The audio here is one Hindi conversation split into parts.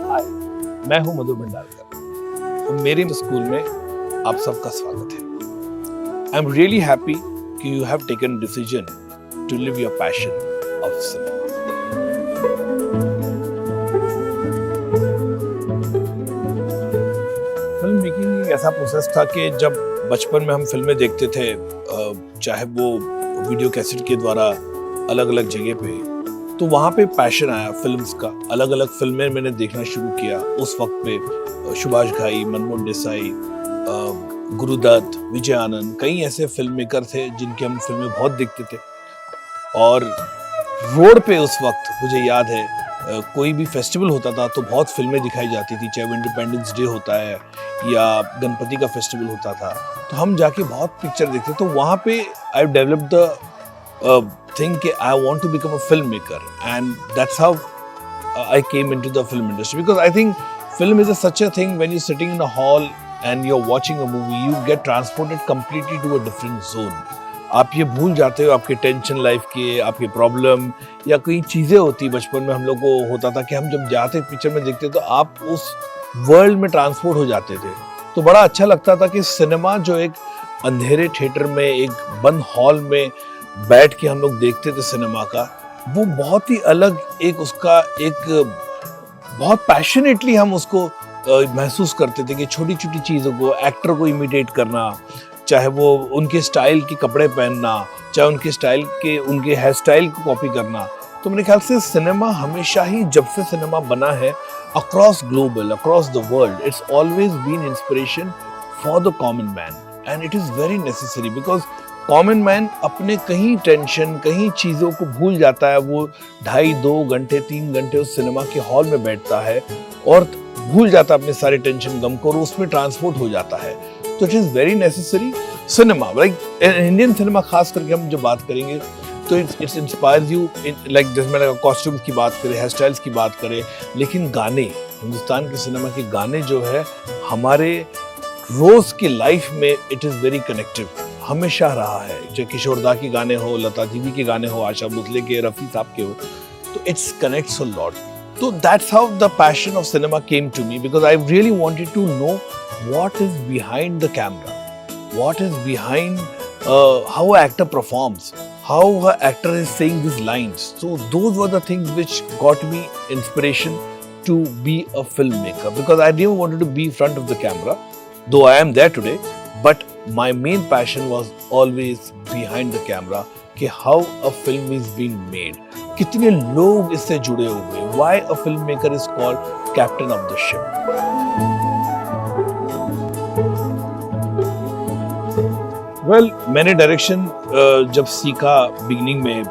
हाय, मैं हूं मधु भंडारकर और मेरे स्कूल में आप सबका स्वागत है। आई एम रियली हैप्पी कि you have taken decision to live your passion of cinema. Film making एक ऐसा प्रोसेस था कि जब बचपन में हम फिल्में देखते थे, चाहे वो वीडियो कैसेट के द्वारा अलग अलग जगह पे, तो वहाँ पे पैशन आया फिल्म्स का। अलग अलग फिल्में मैंने देखना शुरू किया। उस वक्त पे सुभाष घाई, मनमोहन देसाई, गुरुदत्त, विजय आनंद, कई ऐसे फिल्म मेकर थे जिनकी हम फिल्में बहुत देखते थे। और रोड पे उस वक्त मुझे याद है कोई भी फेस्टिवल होता था तो बहुत फिल्में दिखाई जाती थी, चाहे वो इंडिपेंडेंस डे होता है या गणपति का फेस्टिवल होता था, तो हम जाके बहुत पिक्चर देखते। तो वहाँ पे I developed the thing I want to become a filmmaker, and that's how I came into the film industry, because I think film is such a thing. When you're sitting in a hall and you're watching a movie, you get transported completely to a different zone. आप ये भूल जाते हो आपके टेंशन लाइफ के, आपके प्रॉब्लम या कोई चीज़ें होती। बचपन में हम लोग को होता था कि हम जब जाते पिक्चर में देखते तो आप उस वर्ल्ड में ट्रांसपोर्ट हो जाते थे। तो बड़ा अच्छा लगता था कि सिनेमा जो एक अंधेरे थिएटर में, एक बंद हॉल में बैठ के हम लोग देखते थे सिनेमा का, वो बहुत ही अलग एक उसका एक बहुत पैशनेटली हम उसको महसूस करते थे कि छोटी छोटी चीज़ों को, एक्टर को इमिटेट करना, चाहे वो उनके स्टाइल के कपड़े पहनना, चाहे उनके स्टाइल के, उनके हेयर स्टाइल को कॉपी करना। तो मेरे ख्याल से सिनेमा हमेशा ही, जब से सिनेमा बना है across global, across the world, it's always been inspiration for the common man, and it is very necessary, because common man अपने कहीं टेंशन, कहीं चीज़ों को भूल जाता है। वो 2.5 घंटे 3 घंटे उस सिनेमा के हॉल में बैठता है और भूल जाता है अपने सारे टेंशन गम को और उसमें ट्रांसपोर्ट हो जाता है। तो it is very necessary. Cinema like Indian cinema खास करके हम जब बात करेंगे तो इट्स इंस्पायर्स यू, लाइक जिसमें कॉस्ट्यूम्स की बात करें, हेयर स्टाइल्स की बात करें, लेकिन गाने, हिंदुस्तान के सिनेमा के गाने जो है हमारे रोज़ की लाइफ में इट इज़ वेरी कनेक्टिव, हमेशा रहा है। चाहे किशोर दा के गाने हो, लता दीदी के गाने हो, आशा भोसले के, रफ़ी साहब के हो, तो इट्स कनेक्ट्स अ लॉट। तो that's how the passion of cinema came to me, because I really wanted to know what is behind the camera, what is behind how a actor performs, how a actor is saying this lines. So those were the things which got me inspiration to be a film maker, because I didn't wanted to be front of the camera, though I am there today, but my main passion was always behind the camera, कि how a film is being made, कितने लोग इससे जुड़े हुए, why a filmmaker is called captain of the ship. Well, मैंने डायरेक्शन जब सीखा बिगिनिंग में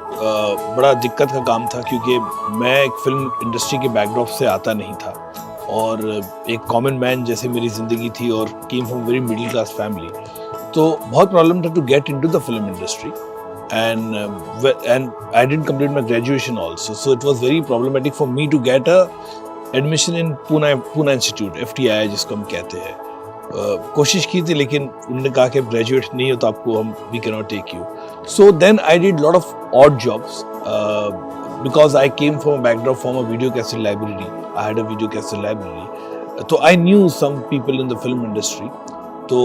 बड़ा दिक्कत का काम था, क्योंकि मैं एक फिल्म इंडस्ट्री के बैकड्रॉप से आता नहीं था और एक कॉमन मैन जैसे मेरी ज़िंदगी थी और came from very middle class family. तो बहुत प्रॉब्लम था to get into the film industry, and I didn't complete my graduation also, so it was very problematic for me to get a admission in Poona institute, FTI जिसको हम कहते हैं। कोशिश की थी, लेकिन उन्होंने कहा कि ग्रेजुएट नहीं हो तो आपको हम we can not take you. So then I did lot of odd jobs, because I came from a background from a video cassette library. I had a video cassette library. तो I knew some people in the film industry. तो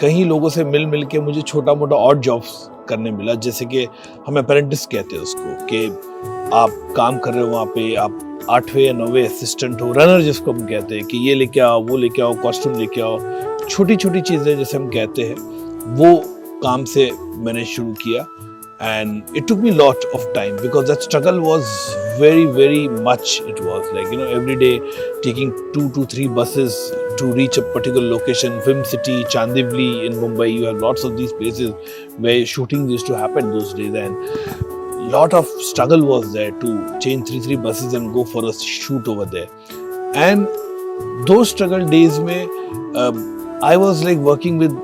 कहीं लोगों से मिल के मुझे छोटा मोटा ऑड जॉब्स करने मिला, जैसे कि हम अप्रेंटिस कहते हैं उसको, कि आप काम कर रहे हो वहाँ पे, आप 8वें या 9वें असिस्टेंट हो, रनर जिसको हम कहते हैं, कि ये लेके आओ, वो लेके आओ, कॉस्ट्यूम लेके आओ, छोटी छोटी चीज़ें जैसे हम कहते हैं, वो काम से मैंने शुरू किया। And it took me a lot of time, because that struggle was very much. It was like, you know, every day taking 2 to 3 buses to reach a particular location. Film City, Chandivli in Mumbai, you have lots of these places where shootings used to happen those days, and lot of struggle was there to change 3 buses and go for a shoot over there. And those struggle days I was like working with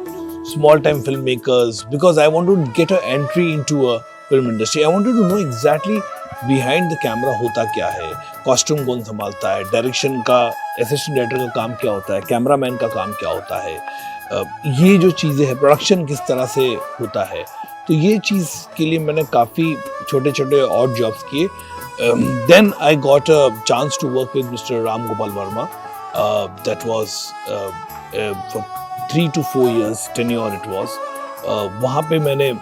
small time filmmakers, because I wanted to get an entry into a film industry. I wanted to know exactly behind the camera होता क्या है, कॉस्ट्यूम कौन संभालता है, डायरेक्शन का, असिस्टेंट डायरेक्टर का काम क्या होता है, कैमरामैन का काम क्या होता है, ये जो चीज़ें हैं, प्रोडक्शन किस तरह से होता है। तो ये चीज़ के लिए मैंने काफ़ी छोटे छोटे और जॉब्स किए, then I got a chance to work with Mr. Ram Gopal Verma. That was for 3 to 4 years tenure it was. वहाँ पे मैंने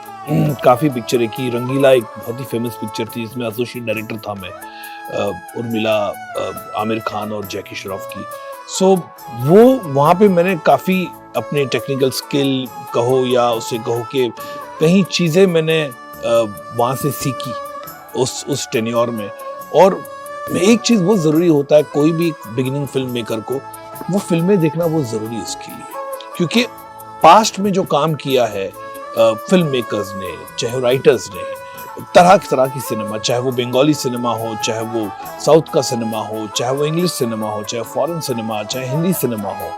काफ़ी पिक्चरें की. रंगीला एक बहुत ही फेमस पिक्चर थी, इसमें एसोसिएट डायरेक्टर था मैं, उर्मिला, आमिर खान और जैकी श्रॉफ की. सो वो वहाँ पे मैंने काफ़ी अपने टेक्निकल स्किल कहो या उसे कहो कि कई चीज़ें मैंने वहाँ से सीखी उस टेन्योर में. और एक चीज़ बहुत ज़रूरी होता है कोई भी बिगिनिंग फिल्म मेकर को, वो फिल्में देखना बहुत ज़रूरी है उसके लिए, क्योंकि पास्ट में जो काम किया है फिल्म मेकर्स ने, चाहे राइटर्स ने, तरह की सिनेमा, चाहे वो बंगाली सिनेमा हो, चाहे वो साउथ का सिनेमा हो, चाहे वो इंग्लिश सिनेमा हो, चाहे फॉरेन सिनेमा, चाहे हिंदी सिनेमा हो,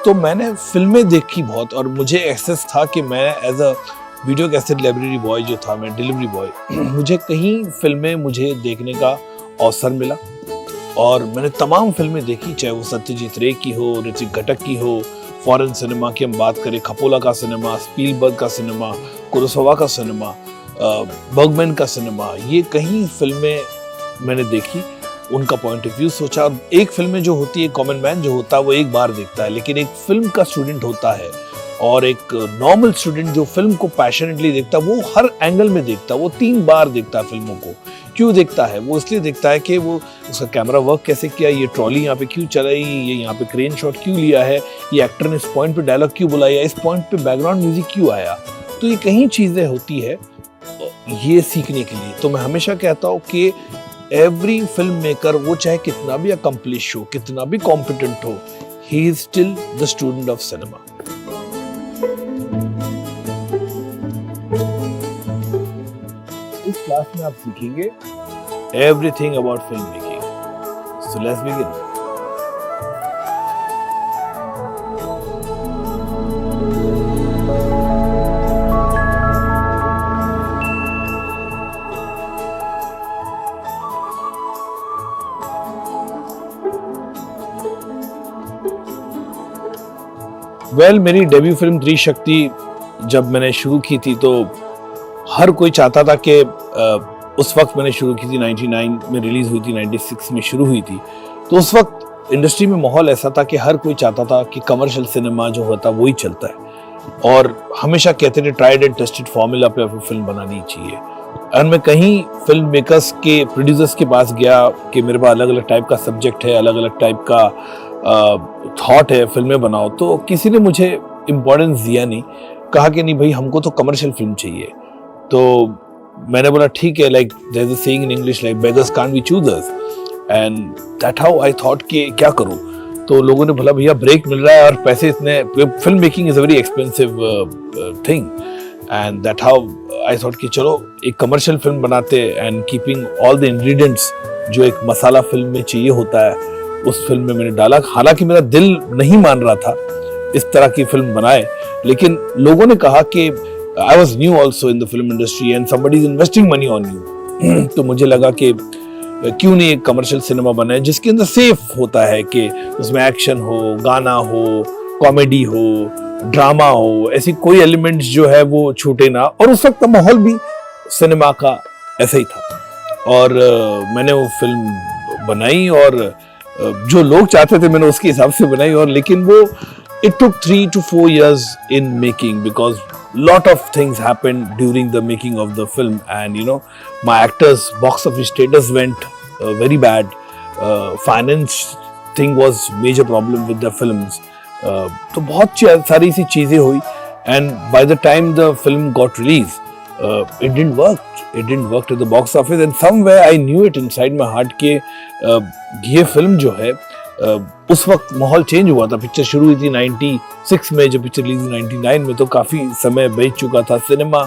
तो मैंने फिल्में देखी बहुत. और मुझे एहसास था कि मैं as a video cassette library boy जो था, मैं डिलीवरी बॉय, मुझे कहीं फिल्में मुझे देखने का अवसर मिला और मैंने तमाम फिल्में देखी, चाहे वो सत्यजीत रे की हो, ऋतिक घटक की हो, फॉरेन सिनेमा की हम बात करें, खपोला का सिनेमा, स्पीलबर्ग का सिनेमा, कुरोसावा का सिनेमा, बर्गमैन का सिनेमा, ये कहीं फिल्में मैंने देखी, उनका पॉइंट ऑफ व्यू सोचा. और एक फिल्में जो होती है, कॉमन मैन जो होता है वो एक बार देखता है, लेकिन एक फिल्म का स्टूडेंट होता है और एक नॉर्मल स्टूडेंट जो फिल्म को पैशनेटली देखता है, वो हर एंगल में देखता है, वो 3 बार देखता है फिल्मों को. क्यों देखता है? वो इसलिए देखता है कि वो उसका कैमरा वर्क कैसे किया, ये ट्रॉली यहाँ पे क्यों चलाई, ये यहाँ पे क्रेन शॉट क्यों लिया है, ये एक्टर ने इस पॉइंट पे डायलॉग क्यों बोला, या इस पॉइंट पे बैकग्राउंड म्यूजिक क्यों आया. तो ये कई चीज़ें होती है ये सीखने के लिए. तो मैं हमेशा कहता हूँ कि एवरी फिल्म मेकर, वो चाहे कितना भी अकम्प्लिश हो, कितना भी कॉम्पिटेंट हो, he is still the student of cinema. इस क्लास में आप सीखेंगे everything about film making. So let's begin. Well, मेरी डेब्यू फिल्म त्रिशक्ति जब मैंने शुरू की थी तो हर कोई चाहता था कि उस वक्त मैंने शुरू की थी 99 में रिलीज हुई थी, 96 में शुरू हुई थी. तो उस वक्त इंडस्ट्री में माहौल ऐसा था कि हर कोई चाहता था कि कमर्शियल सिनेमा जो होता वही चलता है, और हमेशा कहते थे ट्राइड एंड टेस्टेड फॉर्मूला पे फिल्म बनानी चाहिए. और मैं कहीं फिल्म मेकर्स के प्रोड्यूसर्स के पास गया कि मेरे पास अलग अलग टाइप का सब्जेक्ट है, अलग अलग टाइप का थॉट है, फिल्में बनाओ. तो किसी ने मुझे इम्पोर्टेंस दिया नहीं, कहा कि नहीं भाई, हमको तो कमर्शियल फिल्म चाहिए. तो मैंने बोला ठीक है, like there is a saying in English, like beggars can't be choosers, and that how I thought कि क्या करूं. तो लोगों ने बोला भैया ब्रेक मिल रहा है और पैसे इतने, film making is a very expensive thing, and that how I thought कि चलो एक कमर्शियल फिल्म बनाते, and keeping all the ingredients जो एक मसाला फिल्म में चाहिए होता है, उस फिल्म में मैंने डाला. हालांकि मेरा दिल नहीं मान रहा था इस तरह की फिल्म बनाए, लेकिन लोगों ने कहा कि I was new also in the film industry and somebody is investing money on you. तो मुझे लगा कि क्यों नहीं एक कमर्शियल सिनेमा बनाए जिसके अंदर सेफ होता है कि उसमें एक्शन हो, गाना हो, कॉमेडी हो, ड्रामा हो, ऐसी कोई एलिमेंट्स जो है वो छूटे ना. और उस वक्त का माहौल भी सिनेमा का ऐसा ही था, और मैंने वो फिल्म बनाई, और जो लोग चाहते थे मैंने उसके हिसाब से बनाई. और लेकिन वो it took 3 to 4 years in making because lot of things happened during the making of the film, and you know, my actors box office status went very bad. Finance thing was major problem with the films. तो बहुत सारी सी चीजें हुई, and by the time the film got released, it didn't work to the box office, and somewhere I knew it inside my heart कि ये फिल्म जो है, उस वक्त माहौल चेंज हुआ था. पिक्चर शुरू हुई थी 96 में, जो पिक्चर रिलीज 99 में, तो काफ़ी समय बीत चुका था, सिनेमा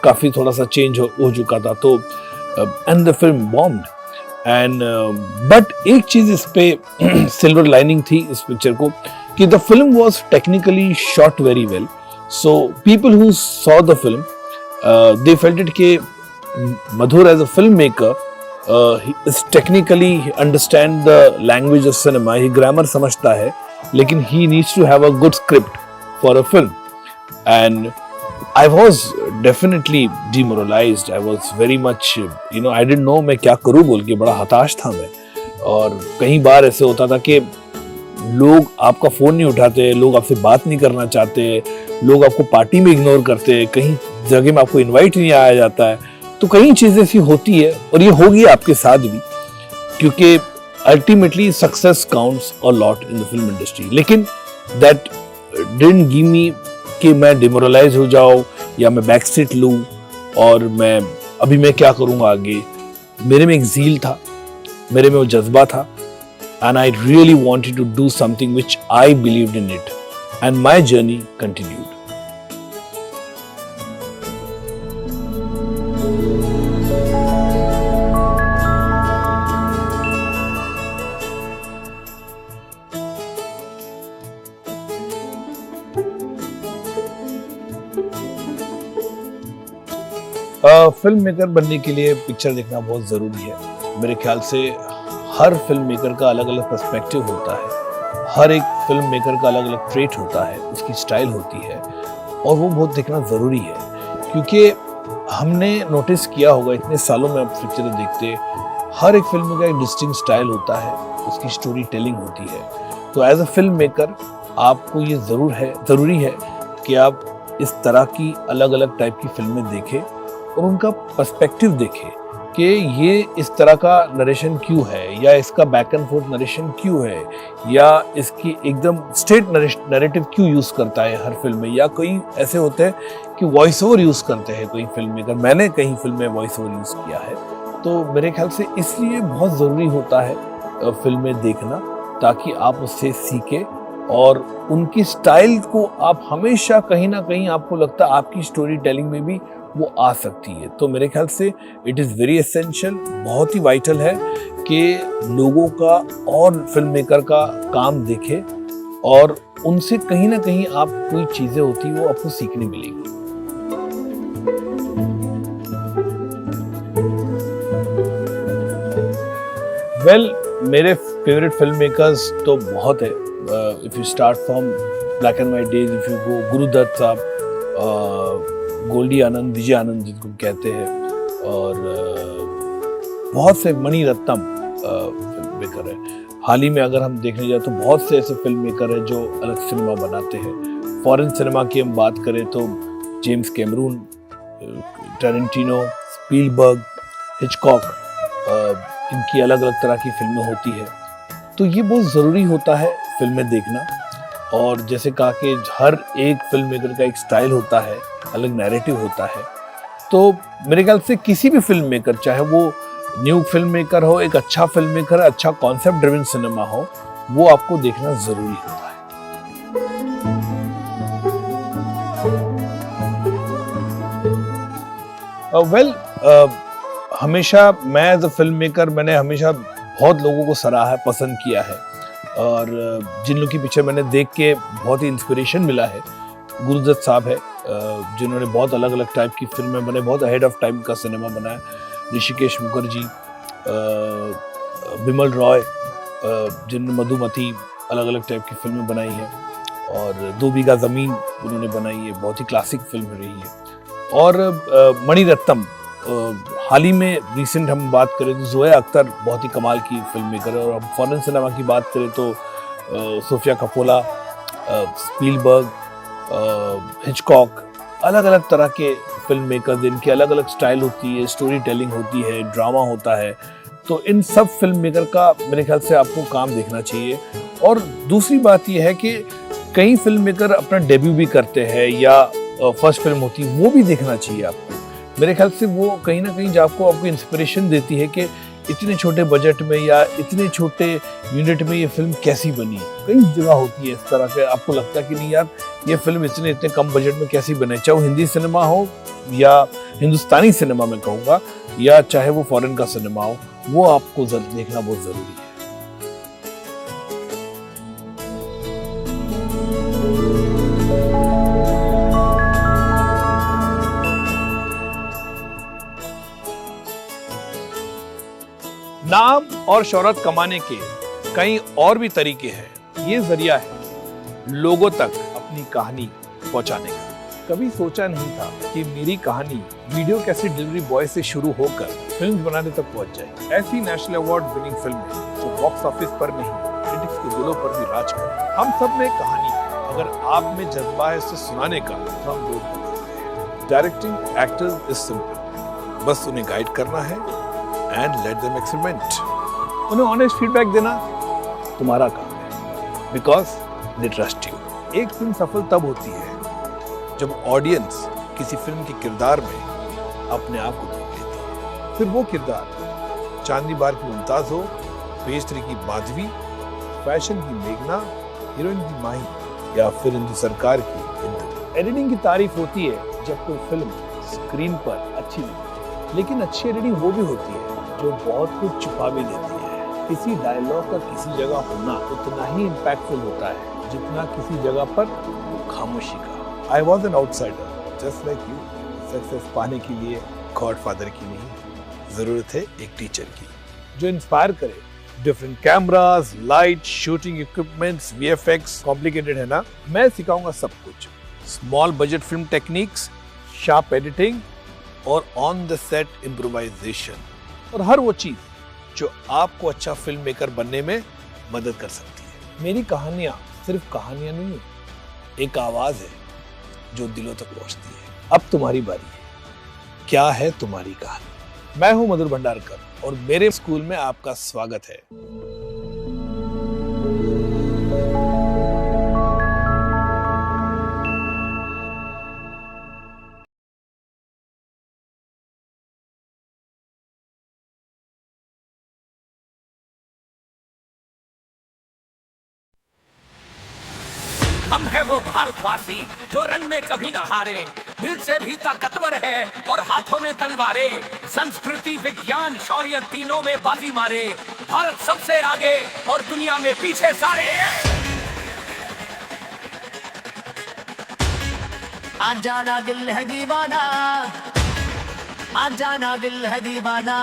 काफ़ी थोड़ा सा चेंज हो चुका था. तो and the film bombed, and but एक चीज़ इस पे सिल्वर लाइनिंग थी इस पिक्चर को कि the film was technically shot very well. So people who saw the film they felt it कि Madhur as a film maker he is technically understand the language of cinema, he grammar समझता है, लेकिन he needs to have a good script for a film. And I was definitely demoralised, I was very much I didn't know मैं क्या करूं बोल के, बड़ा हताश था मैं। और कई बार ऐसे होता था कि लोग आपका फ़ोन नहीं उठाते, लोग आपसे बात नहीं करना चाहते, लोग आपको पार्टी में इग्नोर करते, कहीं जगह में आपको इनवाइट नहीं आया जाता है। तो कई चीज़ें ऐसी होती है और ये होगी आपके साथ भी, क्योंकि ultimately success counts a lot in the film industry. लेकिन दैट डिडंट गिव मी कि मैं डिमोरलाइज हो जाऊँ या मैं बैक सीट लूँ और मैं क्या करूँगा आगे। मेरे में एक ज़ील था, मेरे में वो जज्बा था, and I really wanted to do something which I believed in it, and my journey continued. Film maker बनने के लिए पिक्चर देखना बहुत ज़रूरी है। मेरे ख्याल से हर फिल्म मेकर का अलग अलग पर्सपेक्टिव होता है, हर एक फिल्म मेकर का अलग अलग ट्रेट होता है, उसकी स्टाइल होती है, और वो बहुत देखना ज़रूरी है। क्योंकि हमने नोटिस किया होगा इतने सालों में, आप पिक्चरें देखते, हर एक फिल्म का एक डिस्टिंक्ट स्टाइल होता है, उसकी स्टोरी टेलिंग होती है। तो एज अ फिल्म मेकर आपको ये ज़रूरी है कि आप इस तरह की अलग अलग टाइप की फिल्में देखें और उनका पर्सपेक्टिव देखें कि ये इस तरह का नरेशन क्यों है, या इसका बैक एंड फोर्थ नरेशन क्यों है, या इसकी एकदम स्ट्रेट नरेटिव क्यों यूज़ करता है हर फिल्म में। या कोई ऐसे होते हैं कि वॉइस ओवर यूज़ करते हैं कोई फिल्म मेकर, मैंने कई फिल्म में वॉइस ओवर यूज़ किया है। तो मेरे ख्याल से इसलिए बहुत ज़रूरी होता है फिल्में देखना, ताकि आप उससे सीखें और उनकी स्टाइल को आप हमेशा कहीं ना कहीं आपको लगता है आपकी स्टोरी टेलिंग में भी वो आ सकती है। तो मेरे ख्याल से इट इज़ वेरी एसेंशियल, बहुत ही वाइटल है कि लोगों का और फिल्म मेकर का काम देखें और उनसे कहीं ना कहीं आप कोई चीज़ें होती वो आपको सीखने मिलेगी। वेल, मेरे फेवरेट फिल्म मेकर्स तो बहुत है। If you start from black and white days, if you go Guru Dutt साहब, गोल्डी आनंद, विजय आनंद जिनको कहते हैं, और बहुत से मणि रत्नम फिल्म मेकर है। हाल ही में अगर हम देखने जाए तो बहुत से ऐसे फिल्म मेकर हैं जो अलग सिनेमा बनाते हैं। फॉरेन सिनेमा की हम बात करें तो James Cameron, Tarantino, Spielberg, Hitchcock, इनकी अलग अलग तरह की फिल्में होती है। तो ये बहुत ज़रूरी होता है फिल्में देखना। और जैसे कहा कि हर एक फिल्म मेकर का एक स्टाइल होता है, अलग नैरेटिव होता है। तो मेरे ख्याल से किसी भी फिल्म मेकर, चाहे वो न्यू फिल्म मेकर हो, एक अच्छा फिल्म मेकर, अच्छा कॉन्सेप्ट ड्रिवन सिनेमा हो, वो आपको देखना ज़रूरी होता है। वेल, हमेशा मैं एज अ फिल्म मेकर मैंने हमेशा बहुत लोगों को सराहा है, पसंद किया है, और जिन लोगों की पीछे मैंने देख के बहुत ही इंस्पिरेशन मिला है, गुरुदत्त साहब है, जिन्होंने बहुत अलग अलग टाइप की फिल्में बनाई, बहुत अहेड ऑफ टाइम का सिनेमा बनाया। ऋषिकेश मुखर्जी, बिमल रॉय, जिन्होंने मधुमती, अलग अलग टाइप की फिल्में बनाई हैं, और 2 बीघा ज़मीन उन्होंने बनाई है, बहुत ही क्लासिक फिल्म रही है। और मणि रत्नम, हाल ही में रिसेंट हम बात करें तो जोया अख्तर बहुत ही कमाल की फिल्म मेकर है। और हम फॉरेन सिनेमा की बात करें तो सोफिया कपोला, स्पीलबर्ग, हिचकॉक, अलग अलग तरह के फिल्म मेकर, जिनकी अलग अलग स्टाइल होती है, स्टोरी टेलिंग होती है, ड्रामा होता है। तो इन सब फिल्म मेकर का मेरे ख्याल से आपको काम देखना चाहिए। और दूसरी बात यह है कि कई फिल्म मेकर अपना डेब्यू भी करते हैं या फर्स्ट फिल्म होती है, वो भी देखना चाहिए आपको। मेरे ख्याल से वो कहीं ना कहीं आपको इंस्पिरेशन देती है कि इतने छोटे बजट में या इतने छोटे यूनिट में ये फिल्म कैसी बनी। कई जगह होती है इस तरह के, आपको लगता है कि नहीं यार ये फिल्म इतने कम बजट में कैसी बने, चाहे वो हिंदी सिनेमा हो या हिंदुस्तानी सिनेमा में कहूँगा, या चाहे वो फॉरेन का सिनेमा हो, वो आपको देखना बहुत ज़रूरी है। नाम और शोहरत कमाने के कई और भी तरीके हैं। ये जरिया है लोगों तक अपनी कहानी पहुंचाने का। कभी सोचा नहीं था कि मेरी कहानी वीडियो कैसेट डिलीवरी बॉय से शुरू होकर फिल्म बनाने तक पहुंच जाए। ऐसी नेशनल अवार्ड विनिंग फिल्म है जो बॉक्स ऑफिस पर नहीं, क्रिटिक्स के दिलों पर भी राज करे। हम सब में कहानी, अगर आप में जज्बा है इसे सुनाने का तो हम रोक सकते हैं। डायरेक्टिंग एक्टर्स इज सिंपल, बस उन्हें गाइड करना है एंड लेट देम एक्सपेरिमेंट। उन्हें ऑनेस्ट फीडबैक देना तुम्हारा काम है, बिकॉज दे ट्रस्ट यू। एक फिल्म सफल तब होती है जब ऑडियंस किसी फिल्म के किरदार में अपने आप को देख लेती है। फिर वो किरदार चांदनी बार की मुमताज हो, पेस्ट्री की माधवी, फैशन की मेघना, हीरोइन की माही या फिर हिंदू सरकार की हिंदू। एडिटिंग की तारीफ होती है जब कोई फिल्म स्क्रीन पर अच्छी लगती है, लेकिन अच्छी एडिटिंग वो भी होती है जो बहुत कुछ छुपा भी देती है। किसी डायलॉग का किसी जगह होना उतना ही इम्पैक्टफुल होता है जितना किसी जगह पर खामोशी का। I was an outsider, just like you. Success पाने के लिए गॉडफादर की नहीं, जरूरत है एक टीचर की जो इंस्पायर करे। Different cameras, light, shooting equipments, VFX complicated है ना, मैं सिखाऊंगा सब कुछ। Small budget film techniques, sharp editing और ऑन द सेट इम्प्रोवाइजेशन, और हर वो चीज जो आपको अच्छा फिल्म मेकर बनने में मदद कर सकती है। मेरी कहानियां सिर्फ कहानियां नहीं, एक आवाज है जो दिलों तक पहुंचती है। अब तुम्हारी बारी है, क्या है तुम्हारी कहानी? मैं हूं मधुर भंडारकर और मेरे स्कूल में आपका स्वागत है। हम है वो भारतवासी जो रंग में कभी न हारे, दिल से भी ताकतवर है और हाथों में तलवारें। संस्कृति, विज्ञान, शौर्य तीनों में बाजी मारे। भारत सबसे आगे और दुनिया में पीछे सारे। आज जाना दिल है दीवाना, आज जाना दिल है दीवाना,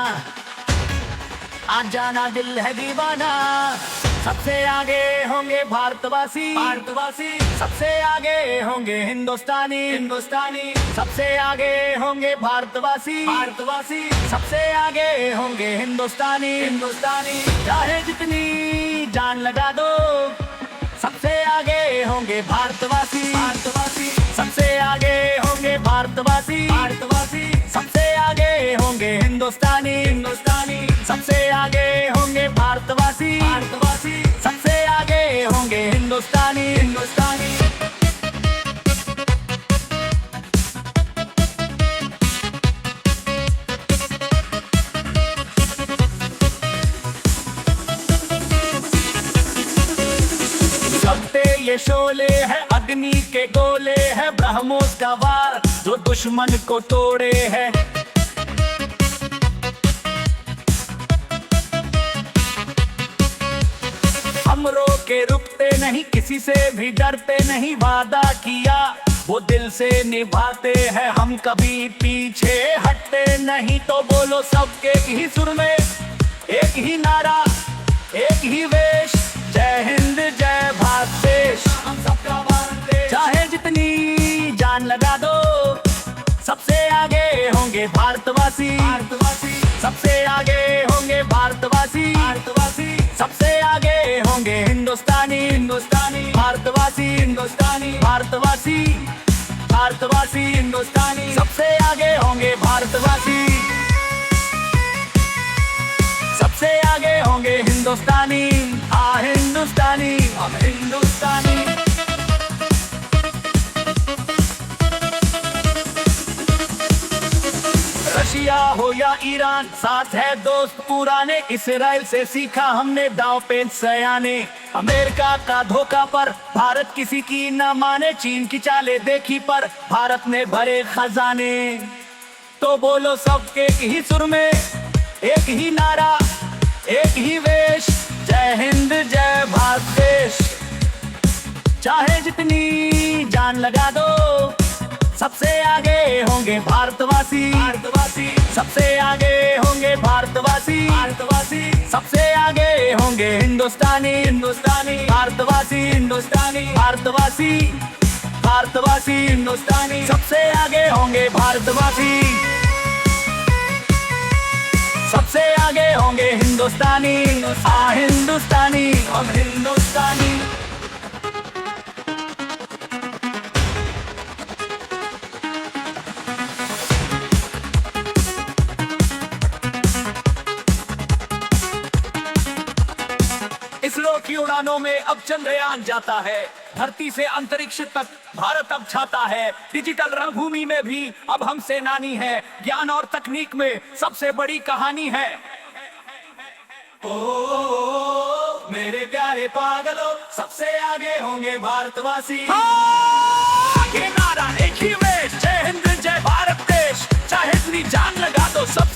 आज जाना दिल है दीवाना। सबसे आगे होंगे भारतवासी, भारतवासी सबसे आगे होंगे हिंदुस्तानी, हिंदुस्तानी सबसे आगे होंगे भारतवासी, भारतवासी सबसे आगे होंगे हिंदुस्तानी, हिंदुस्तानी चाहे जितनी जान लगा दो सबसे आगे होंगे भारतवासी, भारतवासी सबसे आगे होंगे भारतवासी, भारतवासी सबसे आगे होंगे हिंदुस्तानी, हिंदुस्तानी सबसे आगे होंगे भारतवासी, भारतवासी सबसे आगे होंगे हिंदुस्तानी, हिंदुस्तानी। ये शोले है अग्नि के गोले है, ब्रह्मोस का वार जो दुश्मन को तोड़े है। हम रोके रुकते नहीं, किसी से भी डरते नहीं, वादा किया वो दिल से निभाते हैं। हम कभी पीछे हटते नहीं, तो बोलो सबके ही सुर में एक ही नारा, एक ही वेश, जय हिंद जय भारत देश। हम सबका भारत देश चाहे जितनी जान लगा दो सबसे आगे होंगे भारतवासी, भारतवासी सबसे आगे होंगे भारतवासी, भारतवासी सबसे आगे होंगे हिंदुस्तानी, हिंदुस्तानी भारतवासी, हिंदुस्तानी भारतवासी, भारतवासी हिंदुस्तानी सबसे आगे होंगे भारतवासी, सबसे आगे होंगे हिंदुस्तानी। हिंदुस्तानी हम हिंदुस्तानी। रशिया हो या ईरान साथ है दोस्त पुराने, इसराइल से सीखा हमने दांव पेच सयाने। अमेरिका का धोखा पर भारत किसी की न माने, चीन की चाले देखी पर भारत ने भरे खजाने। तो बोलो सबके ही सुर में एक ही नारा, एक ही वेश, जय हिंद जय भारत देश। चाहे जितनी जान लगा दो सबसे आगे होंगे भारतवासी, भारतवासी सबसे आगे होंगे भारतवासी, भारतवासी सबसे आगे होंगे हिंदुस्तानी, हिंदुस्तानी भारतवासी, हिंदुस्तानी भारतवासी, भारत भारतवासी हिंदुस्तानी, सबसे आगे होंगे भारतवासी, सबसे आगे होंगे हिंदुस्तानी, हिंदुस्तानी हम हिंदुस्तानी। इसरो की उड़ानों में अब चंद्रयान जाता है, धरती से अंतरिक्ष तक भारत अब छाता है। डिजिटल रणभूमि में भी अब हम सेनानी है, ज्ञान और तकनीक में सबसे बड़ी कहानी है। ओ मेरे प्यारे पागलों, सबसे आगे होंगे भारतवासी। ये नारा एक ही में, जय हिंद जय भारत देश, चाहे इतनी जान लगा दो सब